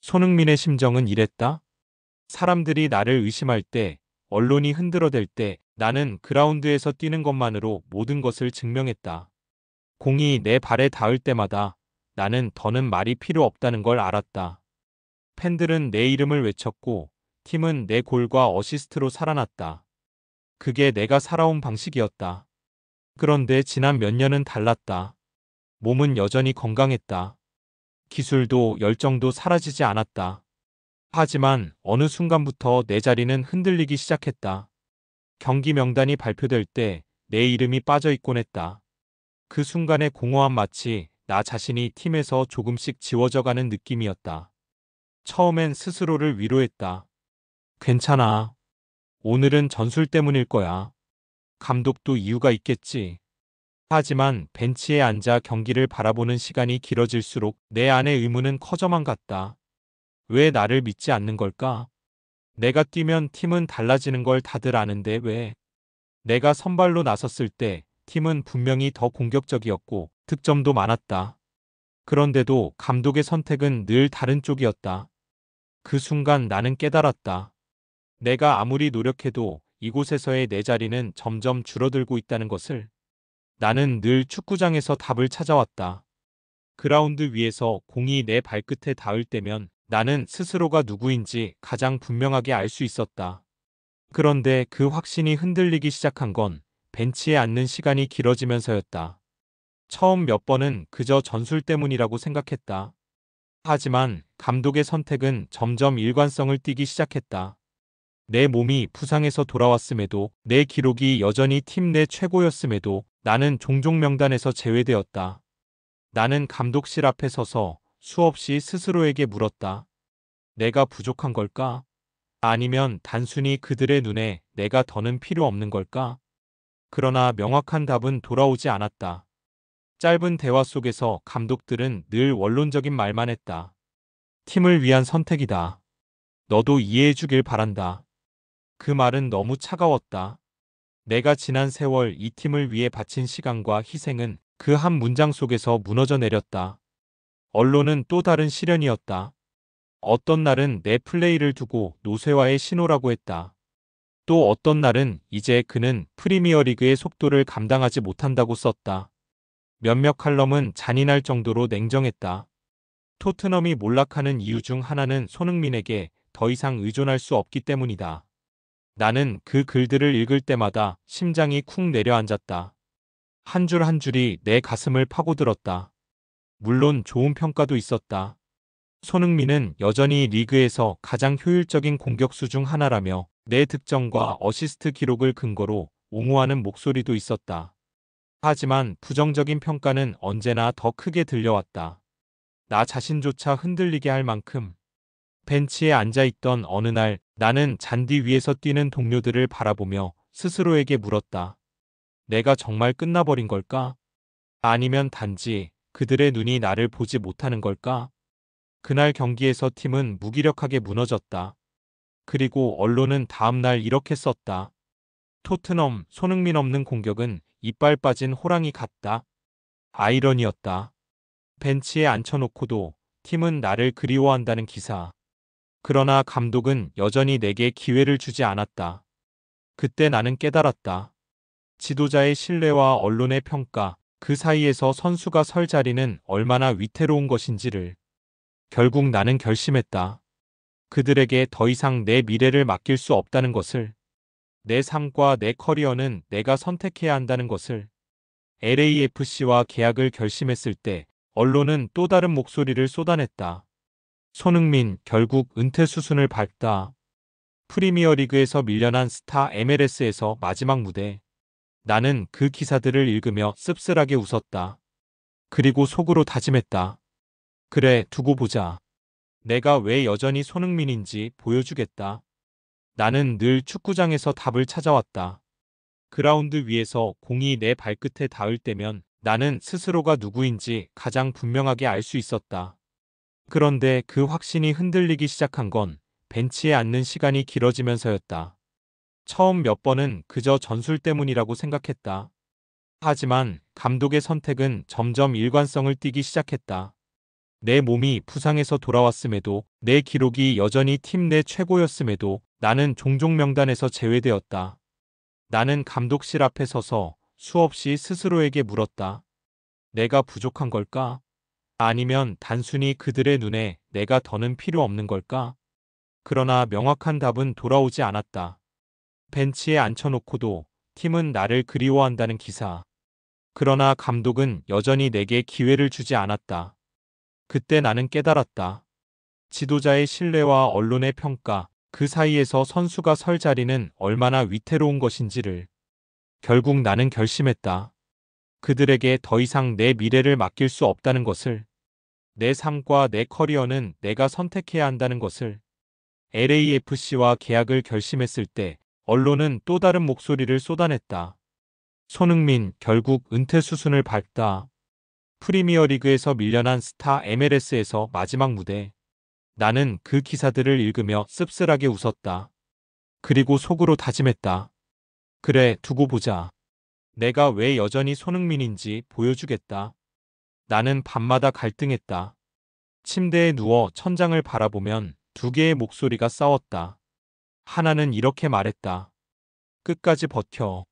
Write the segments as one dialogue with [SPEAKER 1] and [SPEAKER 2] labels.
[SPEAKER 1] 손흥민의 심정은 이랬다. 사람들이 나를 의심할 때, 언론이 흔들어댈 때 나는 그라운드에서 뛰는 것만으로 모든 것을 증명했다. 공이 내 발에 닿을 때마다 나는 더는 말이 필요 없다는 걸 알았다. 팬들은 내 이름을 외쳤고 팀은 내 골과 어시스트로 살아났다. 그게 내가 살아온 방식이었다. 그런데 지난 몇 년은 달랐다. 몸은 여전히 건강했다. 기술도 열정도 사라지지 않았다. 하지만 어느 순간부터 내 자리는 흔들리기 시작했다. 경기 명단이 발표될 때 내 이름이 빠져 있곤 했다. 그 순간의 공허함 마치 나 자신이 팀에서 조금씩 지워져 가는 느낌이었다. 처음엔 스스로를 위로했다. 괜찮아. 오늘은 전술 때문일 거야. 감독도 이유가 있겠지. 하지만 벤치에 앉아 경기를 바라보는 시간이 길어질수록 내 안의 의문은 커져만 갔다. 왜 나를 믿지 않는 걸까? 내가 뛰면 팀은 달라지는 걸 다들 아는데 왜? 내가 선발로 나섰을 때 팀은 분명히 더 공격적이었고 득점도 많았다. 그런데도 감독의 선택은 늘 다른 쪽이었다. 그 순간 나는 깨달았다. 내가 아무리 노력해도 이곳에서의 내 자리는 점점 줄어들고 있다는 것을. 나는 늘 축구장에서 답을 찾아왔다. 그라운드 위에서 공이 내 발끝에 닿을 때면 나는 스스로가 누구인지 가장 분명하게 알 수 있었다. 그런데 그 확신이 흔들리기 시작한 건 벤치에 앉는 시간이 길어지면서였다. 처음 몇 번은 그저 전술 때문이라고 생각했다. 하지만 감독의 선택은 점점 일관성을 띠기 시작했다. 내 몸이 부상에서 돌아왔음에도 내 기록이 여전히 팀 내 최고였음에도 나는 종종 명단에서 제외되었다. 나는 감독실 앞에 서서 수없이 스스로에게 물었다. 내가 부족한 걸까? 아니면 단순히 그들의 눈에 내가 더는 필요 없는 걸까? 그러나 명확한 답은 돌아오지 않았다. 짧은 대화 속에서 감독들은 늘 원론적인 말만 했다. 팀을 위한 선택이다. 너도 이해해 주길 바란다. 그 말은 너무 차가웠다. 내가 지난 세월 이 팀을 위해 바친 시간과 희생은 그 한 문장 속에서 무너져 내렸다. 언론은 또 다른 시련이었다. 어떤 날은 내 플레이를 두고 노쇠화의 신호라고 했다. 또 어떤 날은 이제 그는 프리미어리그의 속도를 감당하지 못한다고 썼다. 몇몇 칼럼은 잔인할 정도로 냉정했다. 토트넘이 몰락하는 이유 중 하나는 손흥민에게 더 이상 의존할 수 없기 때문이다. 나는 그 글들을 읽을 때마다 심장이 쿵 내려앉았다. 한 줄 한 줄이 내 가슴을 파고들었다. 물론 좋은 평가도 있었다. 손흥민은 여전히 리그에서 가장 효율적인 공격수 중 하나라며 내 득점과 어시스트 기록을 근거로 옹호하는 목소리도 있었다. 하지만 부정적인 평가는 언제나 더 크게 들려왔다. 나 자신조차 흔들리게 할 만큼. 벤치에 앉아있던 어느 날 나는 잔디 위에서 뛰는 동료들을 바라보며 스스로에게 물었다. 내가 정말 끝나버린 걸까? 아니면 단지 그들의 눈이 나를 보지 못하는 걸까? 그날 경기에서 팀은 무기력하게 무너졌다. 그리고 언론은 다음날 이렇게 썼다. 토트넘 손흥민 없는 공격은 이빨 빠진 호랑이 같다. 아이러니였다. 벤치에 앉혀놓고도 팀은 나를 그리워한다는 기사. 그러나 감독은 여전히 내게 기회를 주지 않았다. 그때 나는 깨달았다. 지도자의 신뢰와 언론의 평가, 그 사이에서 선수가 설 자리는 얼마나 위태로운 것인지를. 결국 나는 결심했다. 그들에게 더 이상 내 미래를 맡길 수 없다는 것을. 내 삶과 내 커리어는 내가 선택해야 한다는 것을. LAFC와 계약을 결심했을 때 언론은 또 다른 목소리를 쏟아냈다. 손흥민 결국 은퇴 수순을 밟다. 프리미어리그에서 밀려난 스타 MLS에서 마지막 무대. 나는 그 기사들을 읽으며 씁쓸하게 웃었다. 그리고 속으로 다짐했다. 그래, 두고 보자. 내가 왜 여전히 손흥민인지 보여주겠다. 나는 늘 축구장에서 답을 찾아왔다. 그라운드 위에서 공이 내 발끝에 닿을 때면 나는 스스로가 누구인지 가장 분명하게 알 수 있었다. 그런데 그 확신이 흔들리기 시작한 건 벤치에 앉는 시간이 길어지면서였다. 처음 몇 번은 그저 전술 때문이라고 생각했다. 하지만 감독의 선택은 점점 일관성을 띠기 시작했다. 내 몸이 부상에서 돌아왔음에도, 내 기록이 여전히 팀 내 최고였음에도 나는 종종 명단에서 제외되었다. 나는 감독실 앞에 서서 수없이 스스로에게 물었다. 내가 부족한 걸까? 아니면 단순히 그들의 눈에 내가 더는 필요 없는 걸까? 그러나 명확한 답은 돌아오지 않았다. 벤치에 앉혀놓고도 팀은 나를 그리워한다는 기사. 그러나 감독은 여전히 내게 기회를 주지 않았다. 그때 나는 깨달았다. 지도자의 신뢰와 언론의 평가, 그 사이에서 선수가 설 자리는 얼마나 위태로운 것인지를. 결국 나는 결심했다. 그들에게 더 이상 내 미래를 맡길 수 없다는 것을. 내 삶과 내 커리어는 내가 선택해야 한다는 것을. LAFC와 계약을 결심했을 때 언론은 또 다른 목소리를 쏟아냈다. 손흥민 결국 은퇴 수순을 밟다. 프리미어리그에서 밀려난 스타 MLS에서 마지막 무대. 나는 그 기사들을 읽으며 씁쓸하게 웃었다. 그리고 속으로 다짐했다. 그래, 두고 보자. 내가 왜 여전히 손흥민인지 보여주겠다. 나는 밤마다 갈등했다. 침대에 누워 천장을 바라보면 두 개의 목소리가 싸웠다. 하나는 이렇게 말했다. 끝까지 버텨.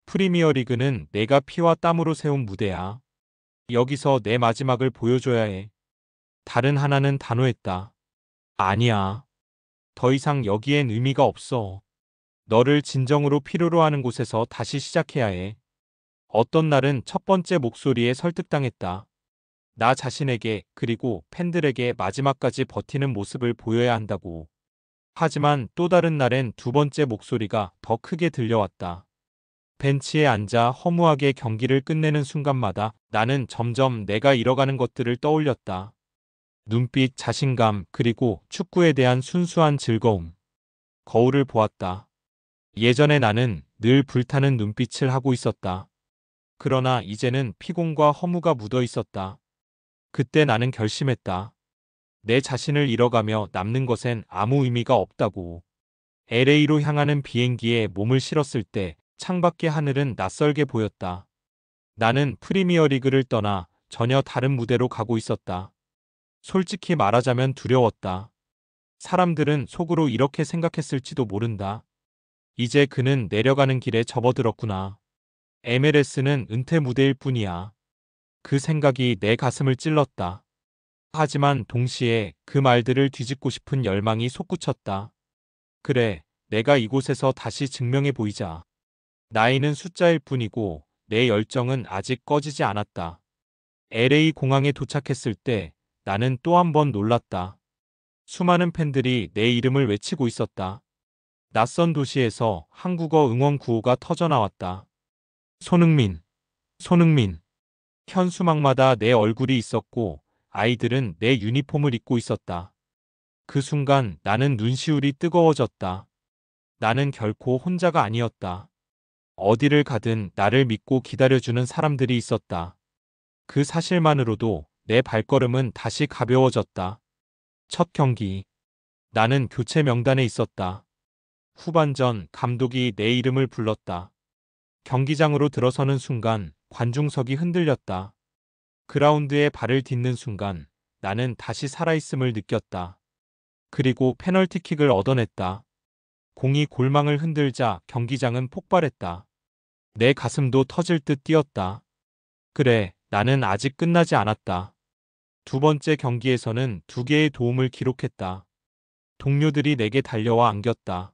[SPEAKER 1] 프리미어리그는 내가 피와 땀으로 세운 무대야. 여기서 내 마지막을 보여줘야 해. 다른 하나는 단호했다. 아니야. 더 이상 여기엔 의미가 없어. 너를 진정으로 필요로 하는 곳에서 다시 시작해야 해. 어떤 날은 첫 번째 목소리에 설득당했다. 나 자신에게 그리고 팬들에게 마지막까지 버티는 모습을 보여야 한다고. 하지만 또 다른 날엔 두 번째 목소리가 더 크게 들려왔다. 벤치에 앉아 허무하게 경기를 끝내는 순간마다 나는 점점 내가 잃어가는 것들을 떠올렸다. 눈빛, 자신감, 그리고 축구에 대한 순수한 즐거움. 거울을 보았다. 예전에 나는 늘 불타는 눈빛을 하고 있었다. 그러나 이제는 피곤과 허무가 묻어 있었다. 그때 나는 결심했다. 내 자신을 잃어가며 남는 것엔 아무 의미가 없다고. LA로 향하는 비행기에 몸을 실었을 때 창밖의 하늘은 낯설게 보였다. 나는 프리미어리그를 떠나 전혀 다른 무대로 가고 있었다. 솔직히 말하자면 두려웠다. 사람들은 속으로 이렇게 생각했을지도 모른다. 이제 그는 내려가는 길에 접어들었구나. MLS는 은퇴 무대일 뿐이야. 그 생각이 내 가슴을 찔렀다. 하지만 동시에 그 말들을 뒤집고 싶은 열망이 솟구쳤다. 그래, 내가 이곳에서 다시 증명해 보이자. 나이는 숫자일 뿐이고 내 열정은 아직 꺼지지 않았다. LA 공항에 도착했을 때 나는 또 한 번 놀랐다. 수많은 팬들이 내 이름을 외치고 있었다. 낯선 도시에서 한국어 응원 구호가 터져나왔다. 손흥민, 손흥민. 현수막마다 내 얼굴이 있었고 아이들은 내 유니폼을 입고 있었다. 그 순간 나는 눈시울이 뜨거워졌다. 나는 결코 혼자가 아니었다. 어디를 가든 나를 믿고 기다려주는 사람들이 있었다. 그 사실만으로도 내 발걸음은 다시 가벼워졌다. 첫 경기. 나는 교체 명단에 있었다. 후반전 감독이 내 이름을 불렀다. 경기장으로 들어서는 순간 관중석이 흔들렸다. 그라운드에 발을 딛는 순간 나는 다시 살아있음을 느꼈다. 그리고 페널티킥을 얻어냈다. 공이 골망을 흔들자 경기장은 폭발했다. 내 가슴도 터질 듯 뛰었다. 그래, 나는 아직 끝나지 않았다. 두 번째 경기에서는 두 개의 도움을 기록했다. 동료들이 내게 달려와 안겼다.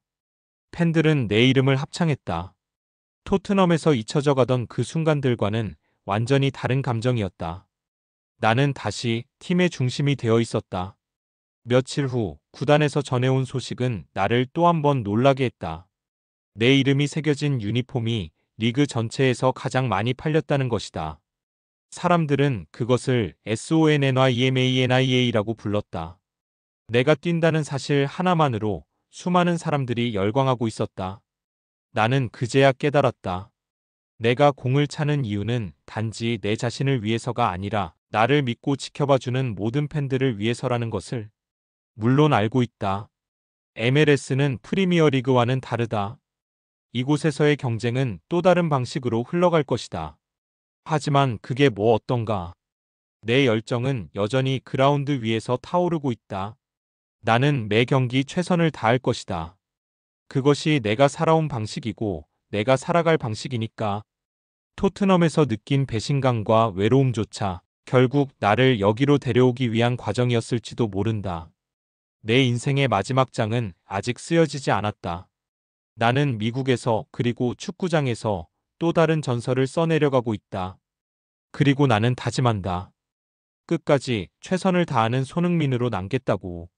[SPEAKER 1] 팬들은 내 이름을 합창했다. 토트넘에서 잊혀져 가던 그 순간들과는 완전히 다른 감정이었다. 나는 다시 팀의 중심이 되어 있었다. 며칠 후 구단에서 전해온 소식은 나를 또 한 번 놀라게 했다. 내 이름이 새겨진 유니폼이 리그 전체에서 가장 많이 팔렸다는 것이다. 사람들은 그것을 SONNYMANIA라고 불렀다. 내가 뛴다는 사실 하나만으로 수많은 사람들이 열광하고 있었다. 나는 그제야 깨달았다. 내가 공을 차는 이유는 단지 내 자신을 위해서가 아니라 나를 믿고 지켜봐주는 모든 팬들을 위해서라는 것을. 물론 알고 있다. MLS는 프리미어리그와는 다르다. 이곳에서의 경쟁은 또 다른 방식으로 흘러갈 것이다. 하지만 그게 뭐 어떤가? 내 열정은 여전히 그라운드 위에서 타오르고 있다. 나는 매 경기 최선을 다할 것이다. 그것이 내가 살아온 방식이고 내가 살아갈 방식이니까. 토트넘에서 느낀 배신감과 외로움조차 결국 나를 여기로 데려오기 위한 과정이었을지도 모른다. 내 인생의 마지막 장은 아직 쓰여지지 않았다. 나는 미국에서 그리고 축구장에서 또 다른 전설을 써내려가고 있다. 그리고 나는 다짐한다. 끝까지 최선을 다하는 손흥민으로 남겠다고.